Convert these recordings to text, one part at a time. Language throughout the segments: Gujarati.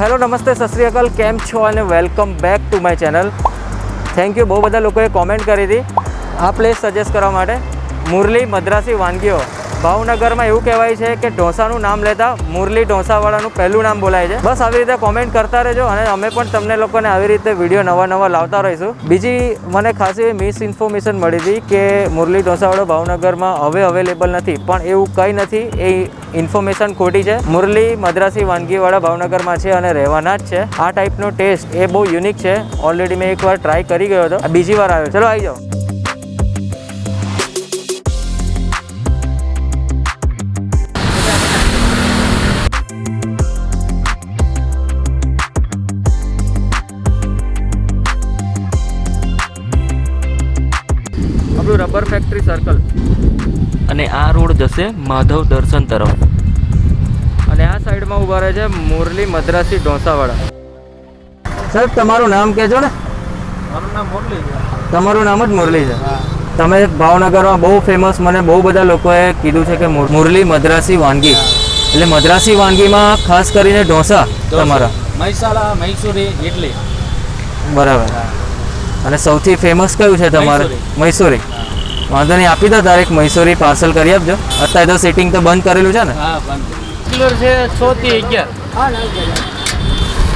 હેલો નમસ્તે સત શ્રી અકાલ, કેમ છો અને welcome back to my channel. Thank you. બહુ બધા લોકોએ કોમેન્ટ કરી હતી આ પ્લેસ સજેસ્ટ કરવા માટે. મુરલી મદ્રાસી વાનગીઓ. ભાવનગરમાં એવું કહેવાય છે કે ઢોસાનું નામ લેતા મુરલી ઢોસાવાળાનું પહેલું નામ બોલાય છે. બસ આવી રીતે કોમેન્ટ કરતા રહેજો અને અમે પણ તમને લોકોને આવી રીતે વિડીયો નવા લાવતા રહીશું. બીજી મને ખાસી મિસ ઇન્ફોર્મેશન મળી હતી કે મુરલી ઢોસાવાળો ભાવનગરમાં હવે અવેલેબલ નથી, પણ એવું કંઈ નથી. એ ઇન્ફોર્મેશન ખોટી છે. મુરલી મદ્રાસી વાનગીવાળા ભાવનગરમાં છે અને રહેવાના જ છે. આ ટાઈપનો ટેસ્ટ એ બહુ યુનિક છે. ઓલરેડી મેં એકવાર ટ્રાય કરી ગયો હતો, બીજી વાર આવ્યો. ચલો આવી જાઓ. રબર ફેક્ટરી સર્કલ અને આ રોડ જશે માધવદર્શન તરફ. અને આ સાઈડમાં ઊભા રહે છે મુરલી મદ્રાસી ઢોસાવાળા. સાહેબ તમારું નામ કહેજો ને. મારું નામ મુરલી છે. તમારું નામ જ મુરલી છે? તમે ભાવનગરમાં બહુ ફેમસ, મને બહુ બધા લોકોએ કીધું છે કે મુરલી મદ્રાસી વાનગી, એટલે મદ્રાસી વાનગીમાં ખાસ કરીને ઢોસા તમારા મસાલા, મૈસૂરી, ઇડલી. બરાબર. અને સૌથી ફેમસ કયું છે તમારે? મૈસૂરી. વાંધો નહીં, આપી દો તારે એક મૈસૂરી પાર્સલ કરી આપજો. અત્યારે તો સેટિંગ તો બંધ કરેલું છે ને? હા, બંધ. કિલો છે 6 થી 11.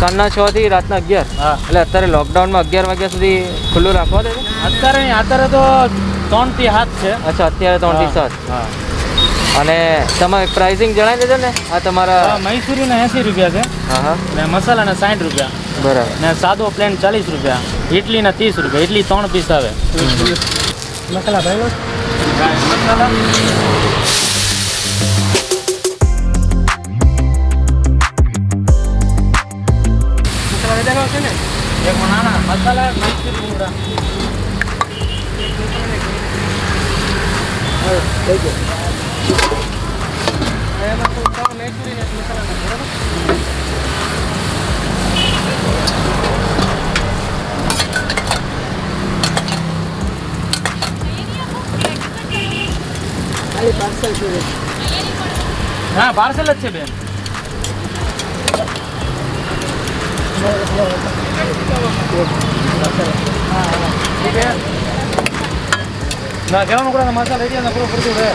સાંજના 6 થી રાતના 11. હા. એટલે અત્યારે લોકડાઉનમાં 11 વાગ્યા સુધી ખુલ્લું રાખવા દે છે? અત્યારે તો 3 થી 7 છે. અચ્છા, અત્યારે 3 થી 7. હા. અને તમે પ્રાઇસિંગ જણાવી દેજો ને. આ તમારા મૈસૂરીના 80 રૂપિયા છે. હા હા. અને મસાલાના 60 રૂપિયા. બરાબર. ને સાદો પ્લેન 40 રૂપિયા. ઇડલીના 30 રૂપિયા. ઇડલી 3 પીસ આવે. મસાલા ભાઈ મસાલા છે ને એક નાના મસાલા મૈસૂરી પૂરા. એમાં તો મૈસૂરી ને મસાલા બરાબર. હા, પાર્સલ જ છે બેન. ના કેવાનું கூட મસાલા લઈ ગયા પૂરો પૂરતું રહે.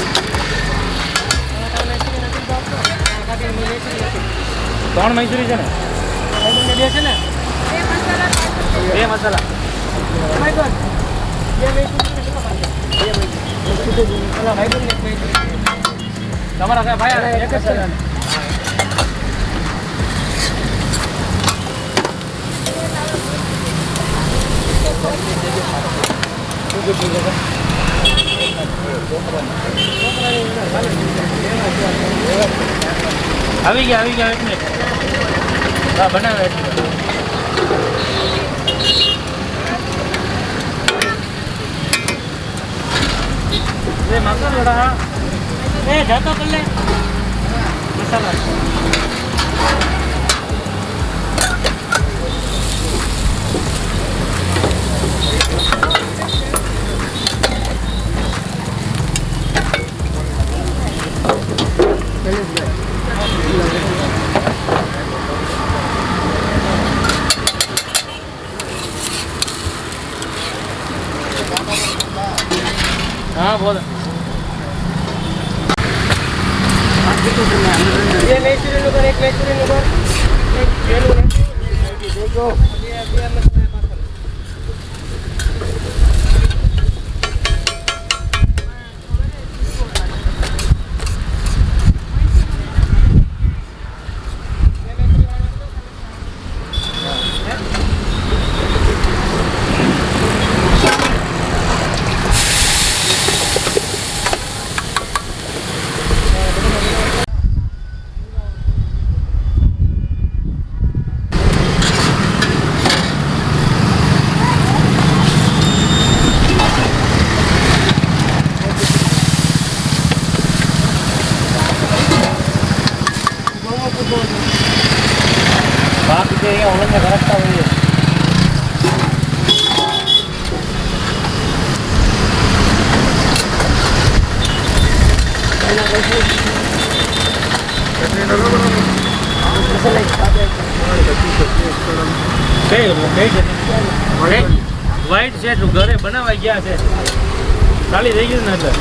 3 મૈસૂરી છે ને? 2 છે ને? 2 મસાલા. તમારા સાહેબ ભાઈ એક જ છે. આવી ગયા 1 મિનિટ. હા, બનાવે મસાલા. જાતો કર લે મસાલા. हाँ बोल. ये मैसूरी नगर, एक मैसूरी नगर, एक केलू है. देखो बाप के ये ओलन में गरजता हुई है. વ્હાઈટ છે એટલું ઘરે બનાવાઈ ગયા છે ખાલી થઈ ગયું ને અંદર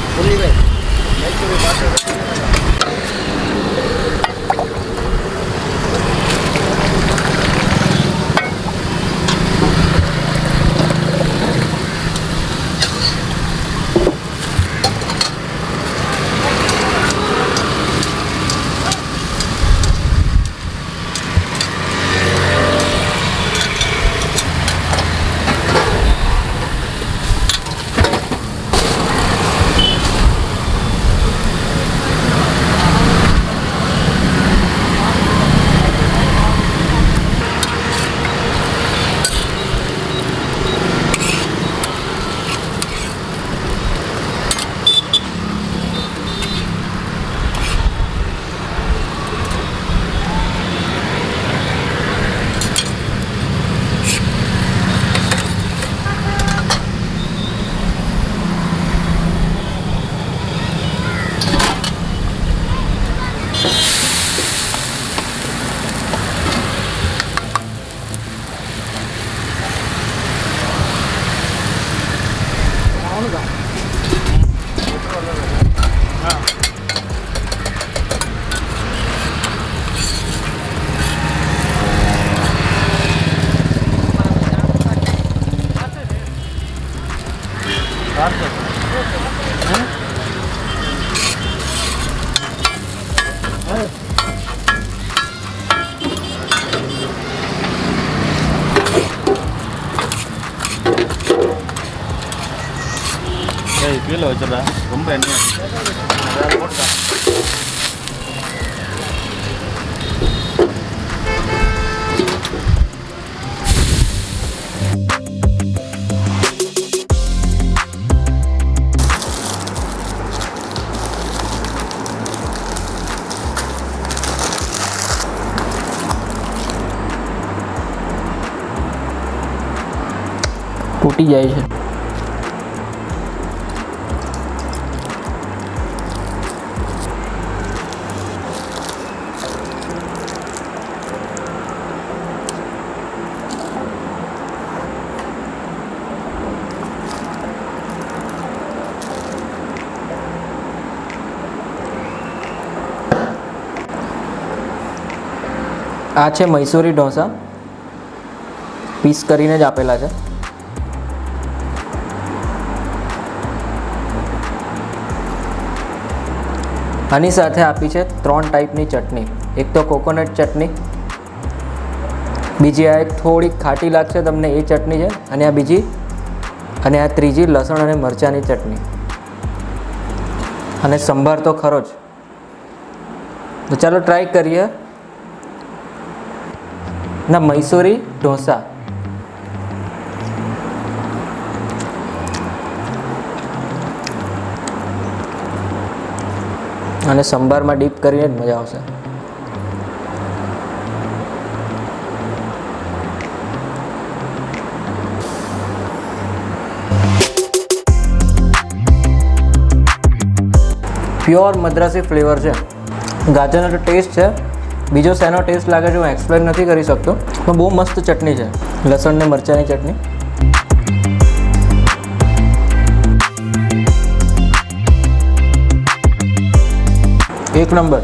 પેલો ચલા ગમે નહીં તૂટી જાય છે. આ છે મૈસૂરી ઢોસા, પીસ કરીને જ આપેલા છે. આની સાથે આપી છે 3 ટાઈપની ચટણી. એક તો કોકોનટ ચટણી, બીજી આ એક થોડીક ખાટી લાગશે તમને એ ચટણી છે, અને આ બીજી, અને આ ત્રીજી લસણ અને મરચાંની ચટણી, અને સંભાર તો ખરો જ. તો ચાલો ટ્રાય કરીએ ના મૈસૂરી ઢોસા. અને સંભારમાં ડીપ કરીને જ મજા આવશે. પ્યોર મદ્રાસી ફ્લેવર છે. ગાજરનો તો ટેસ્ટ છે, બીજો શેનો ટેસ્ટ લાગે છે હું એક્સપ્લેન નથી કરી શકતો, પણ બહુ મસ્ત ચટણી છે, લસણ ને મરચાંની ચટણી. એક નંબર.